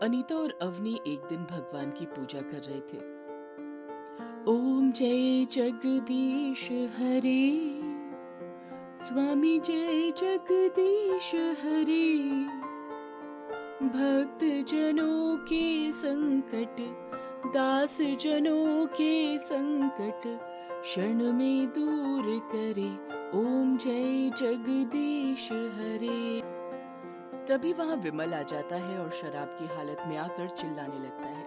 अनीता और अवनी एक दिन भगवान की पूजा कर रहे थे। ओम जय जगदीश हरे, स्वामी जय जगदीश हरे, भक्त जनों के संकट, दास जनों के संकट क्षण में दूर करे। ओम जय जगदीश हरे। तभी वहां विमल आ जाता है और शराब की हालत में आकर चिल्लाने लगता है।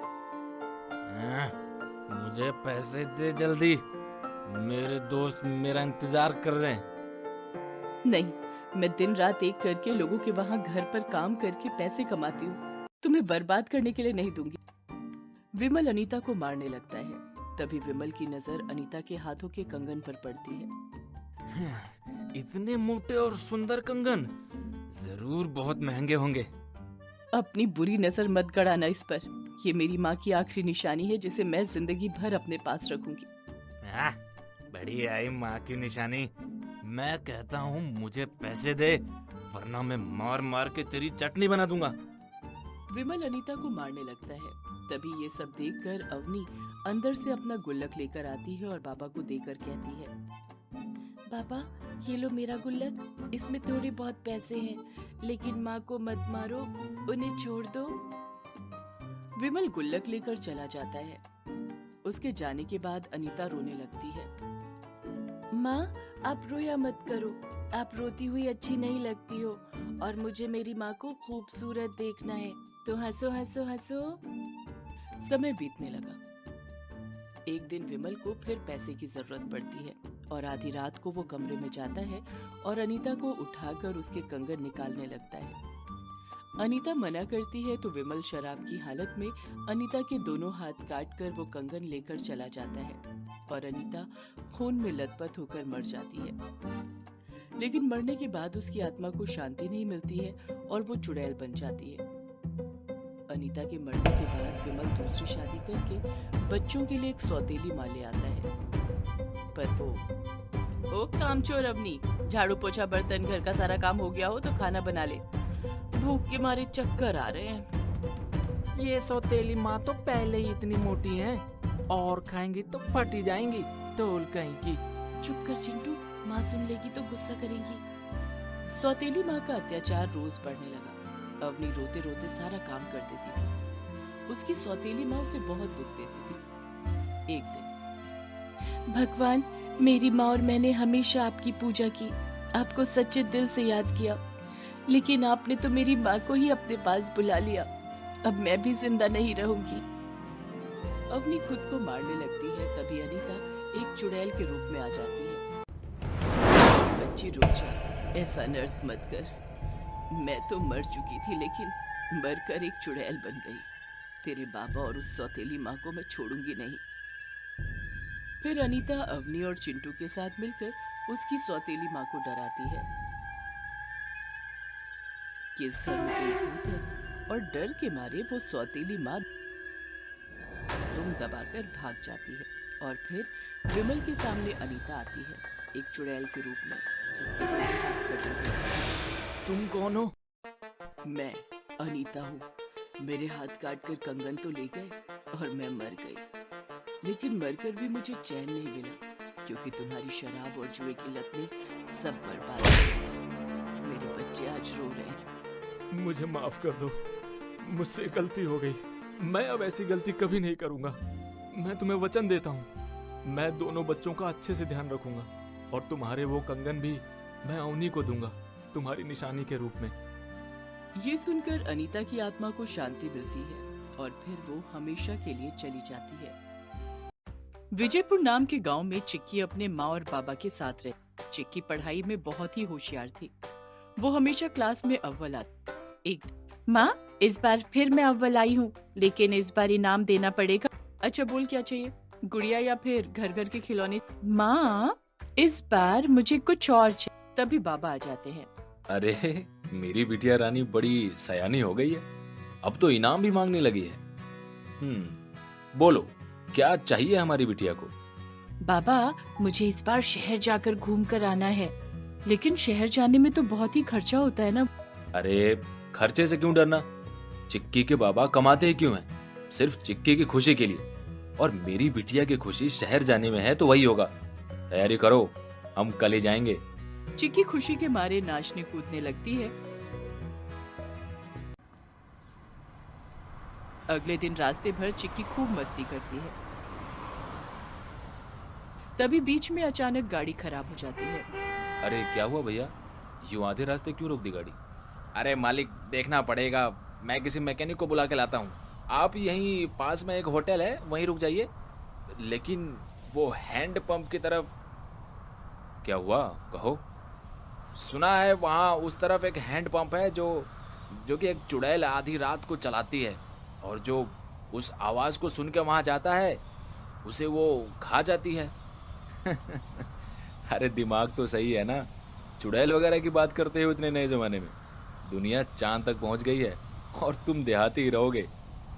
मुझे पैसे दे जल्दी, मेरे दोस्त मेरा इंतजार कर रहे हैं। नहीं, मैं दिन रात एक करके लोगों के वहां घर पर काम करके पैसे कमाती हूँ, तुम्हें बर्बाद करने के लिए नहीं दूंगी। विमल अनीता को मारने लगता है। तभी विमल की नजर अनीता के हाथों के कंगन पर पड़ती है। इतने मोटे और सुंदर कंगन जरूर बहुत महंगे होंगे। अपनी बुरी नजर मत गड़ाना इस पर। ये मेरी माँ की आखिरी निशानी है जिसे मैं जिंदगी भर अपने पास रखूंगी। बड़ी आई माँ की निशानी। मैं कहता हूँ मुझे पैसे दे, वरना मैं मार मार के तेरी चटनी बना दूंगा। विमल अनीता को मारने लगता है। तभी ये सब देखकर अवनी अंदर से अपना गुल्लक लेकर आती है और बाबा को देकर कहती है, पापा ये लो मेरा गुल्लक, इसमें थोड़े बहुत पैसे हैं, लेकिन माँ को मत मारो, उन्हें छोड़ दो। विमल गुल्लक लेकर चला जाता है। उसके जाने के बाद अनीता रोने लगती है। माँ आप रोया मत करो, आप रोती हुई अच्छी नहीं लगती हो और मुझे मेरी माँ को खूबसूरत देखना है, तो हंसो हंसो हंसो। समय बीतने लगा। एक दिन विमल को फिर पैसे की जरूरत पड़ती है और आधी रात को वो कमरे में जाता है और अनीता को उठाकर उसके कंगन निकालने लगता है। अनीता मना करती है तो विमल शराब की हालत में अनीता के दोनों हाथ काटकर वो कंगन लेकर चला जाता है और अनीता खून में लथपथ होकर मर जाती है। लेकिन मरने के बाद उसकी आत्मा को शांति नहीं मिलती है और वो चुड़ैल बन जाती है। अनीता के मरने के बाद विमल दूसरी शादी करके बच्चों के लिए एक सौतेली माँ ले आता है। पर ओ कामचोर अवनी, झाड़ू पोछा बर्तन घर का सारा काम हो गया हो तो खाना बना ले, भूख के मारे चक्कर आ रहे हैं। ये सौतेली माँ तो पहले ही इतनी मोटी है, और खाएंगी तो फट ही जाएंगी, टोल कहीं की। चुप कर चिंटू, माँ सुन लेगी तो गुस्सा करेंगी। सौतेली माँ का अत्याचार रोज बढ़ने लगा। अवनी रोते रोते सारा काम कर देती थी। उसकी सौतेली माँ उसे बहुत दुख देती थी। एक दिन, भगवान मेरी माँ और मैंने हमेशा आपकी पूजा की, आपको सच्चे दिल से याद किया, लेकिन आपने तो मेरी माँ को ही अपने पास बुला लिया। अब मैं भी जिंदा नहीं रहूंगी। अवनी खुद को मारने लगती है। तभी अनीता एक चुड़ैल के रूप में आ जाती है। बच्ची रुक जा, ऐसा अनर्थ मत कर। मैं तो मर चुकी थी, लेकिन मरकर एक चुड़ैल बन गई। तेरे बाबा और उस सौतेली माँ को मैं छोड़ूंगी नहीं। फिर अनीता अवनी और चिंटू के साथ मिलकर उसकी सौतेली माँ को डराती है कि इस घर में कोई भूत है, और डर के मारे वो सौतेली माँ दुम दबाकर भाग जाती है। और फिर विमल के सामने अनीता आती है, एक चुड़ैल के रूप में, जिसके दोनों हाथ कटे हुए हैं। तुम कौन हो? मैं अनीता हूँ। मेरे हाथ काटकर कंगन तो ले गए और मैं मर गई, लेकिन मरकर भी मुझे चैन नहीं मिला, क्योंकि तुम्हारी शराब और जुए की लत ने सब बर्बाद कर दिया। मेरे बच्चे आज रो रहे हैं। मुझे माफ कर दो, मुझसे गलती हो गई। मैं अब ऐसी गलती कभी नहीं करूंगा। मैं तुम्हें वचन देता हूँ, मैं दोनों बच्चों का अच्छे से ध्यान रखूंगा, और तुम्हारे वो कंगन भी मैं अवनी को दूंगा, तुम्हारी निशानी के रूप में। ये सुनकर अनीता की आत्मा को शांति मिलती है और फिर वो हमेशा के लिए चली जाती है। विजयपुर नाम के गांव में चिक्की अपने माँ और बाबा के साथ रहती। चिक्की पढ़ाई में बहुत ही होशियार थी। वो हमेशा क्लास में अव्वल आती। माँ इस बार फिर मैं अव्वल आई हूँ, लेकिन इस बार इनाम देना पड़ेगा। अच्छा बोल क्या चाहिए, गुड़िया या फिर घर घर के खिलौने? माँ इस बार मुझे कुछ और चाहिए। तभी बाबा आ जाते हैं। अरे मेरी बिटिया रानी बड़ी सयानी हो गई है, अब तो इनाम भी मांगने लगी है। बोलो क्या चाहिए हमारी बिटिया को? बाबा मुझे इस बार शहर जाकर घूम कर आना है, लेकिन शहर जाने में तो बहुत ही खर्चा होता है ना। अरे खर्चे से क्यों डरना, चिक्की के बाबा कमाते ही क्यों हैं? सिर्फ चिक्की की खुशी के लिए। और मेरी बिटिया की खुशी शहर जाने में है तो वही होगा। तैयारी करो, हम कल ही जाएंगे। चिक्की खुशी के मारे नाचने कूदने लगती है। अगले दिन रास्ते भर चिक्की खूब मस्ती करती है। तभी बीच में अचानक गाड़ी खराब हो जाती है। अरे क्या हुआ भैया, यूं आधे रास्ते क्यों रोक दी गाड़ी? अरे मालिक, देखना पड़ेगा, मैं किसी मैकेनिक को बुला के लाता हूँ। आप यहीं पास में एक होटल है, वहीं रुक जाइए। लेकिन वो हैंड पंप की तरफ। क्या हुआ, कहो। सुना है वहाँ उस तरफ एक हैंड पंप है जो कि एक चुड़ैल आधी रात को चलाती है, और जो उस आवाज़ को सुन के वहाँ जाता है उसे वो खा जाती है। अरे दिमाग तो सही है ना, चुड़ैल वगैरह की बात करते हो इतने नए जमाने में। दुनिया चांद तक पहुंच गई है और तुम देहाती ही रहोगे।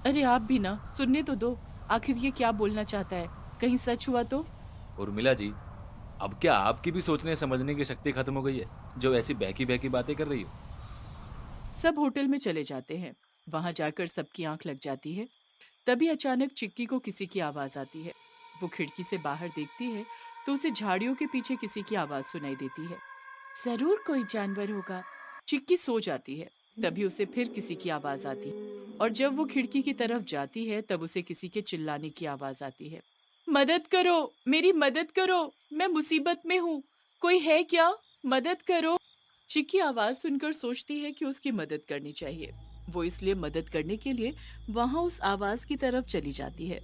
अरे आप भी ना, सुनने तो दो, आखिर ये क्या बोलना चाहता है, कहीं सच हुआ तो। उर्मिला जी, अब क्या आपकी भी सोचने समझने की शक्ति खत्म हो गई है, जो ऐसी बहकी बहकी बातें कर रही हो? सब होटल में चले जाते हैं। वहां जाकर सबकी आंख लग जाती है। तभी अचानक चिक्की को किसी की आवाज आती है। वो खिड़की से बाहर देखती है तो उसे झाड़ियों के पीछे किसी की आवाज सुनाई देती है। जरूर कोई जानवर होगा। चिक्की सो जाती है। तभी उसे फिर किसी की आवाज आती है, और जब वो खिड़की की तरफ जाती है तब उसे किसी के चिल्लाने की आवाज आती है। मदद करो, मेरी मदद करो, मैं मुसीबत में हूँ, कोई है क्या, मदद करो। चिक्की आवाज सुनकर सोचती है कि उसकी मदद करनी चाहिए। वो इसलिए मदद करने के लिए वहां उस आवाज की तरफ चली जाती है।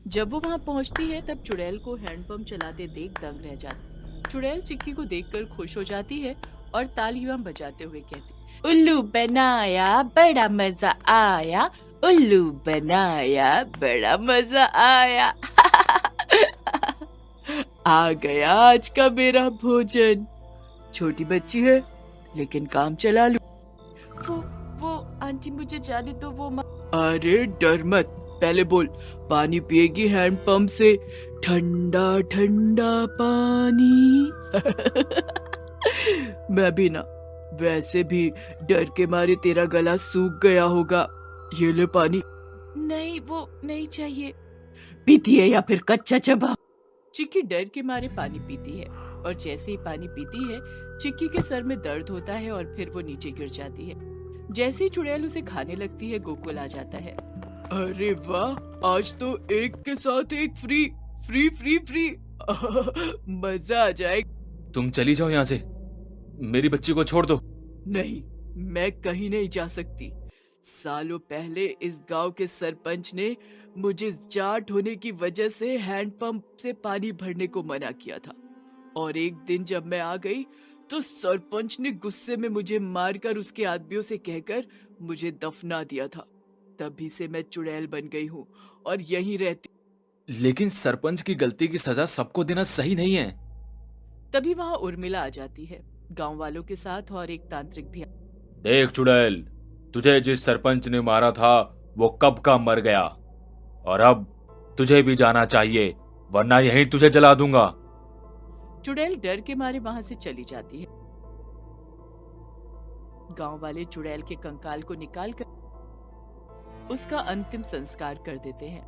जब वो वहां पहुंचती है तब चुड़ैल को हैंडपंप चलाते देख दंग रह जाती। चुड़ैल चिक्की को देखकर खुश हो जाती है और तालियां बजाते हुए कहती, उल्लू बनाया बड़ा मजा आया, उल्लू बनाया बड़ा मजा आया। आ गया आज का मेरा भोजन। छोटी बच्ची है लेकिन काम चला लूं। वो आंटी मुझे जाने दो, वो अरे डर मत, पहले बोल, पानी पिएगी हैंडपंप से, ठंडा ठंडा पानी। मैं भी ना, वैसे भी डर के मारे तेरा गला सूख गया होगा, ये ले पानी। नहीं, वो नहीं चाहिए। पीती है या फिर कच्चा चबा। चिक्की डर के मारे पानी पीती है, और जैसे ही पानी पीती है चिक्की के सर में दर्द होता है और फिर वो नीचे गिर जाती है। जैसे ही चुड़ैल उसे खाने लगती है गोकुल आ जाता है। अरे वाह, आज तो एक के साथ एक फ्री फ्री फ्री फ्री। मजा आ जाएगा। तुम चली जाओ यहाँ से, मेरी बच्ची को छोड़ दो। नहीं, मैं कहीं नहीं जा सकती। सालों पहले इस गांव के सरपंच ने मुझे जाट होने की वजह से हैंडपंप से पानी भरने को मना किया था, और एक दिन जब मैं आ गई तो सरपंच ने गुस्से में मुझे मारकर उसके आदमियों से कहकर मुझे दफना दिया था। तभी से मैं चुड़ैल बन गई हूँ और यहीं रहती। लेकिन सरपंच की गलती की सजा सबको देना सही नहीं है। तभी वहाँ उर्मिला आ जाती है, गांव वालों के साथ, और एक तांत्रिक भी। देख चुड़ैल, तुझे जिस सरपंच ने मारा था वो कब का मर गया, और अब तुझे भी जाना चाहिए, वरना यहीं तुझे जला दूंगा। चुड़ैल डर के मारे वहां से चली जाती है। गांव वाले चुड़ैल के कंकाल को निकालकर उसका अंतिम संस्कार कर देते हैं।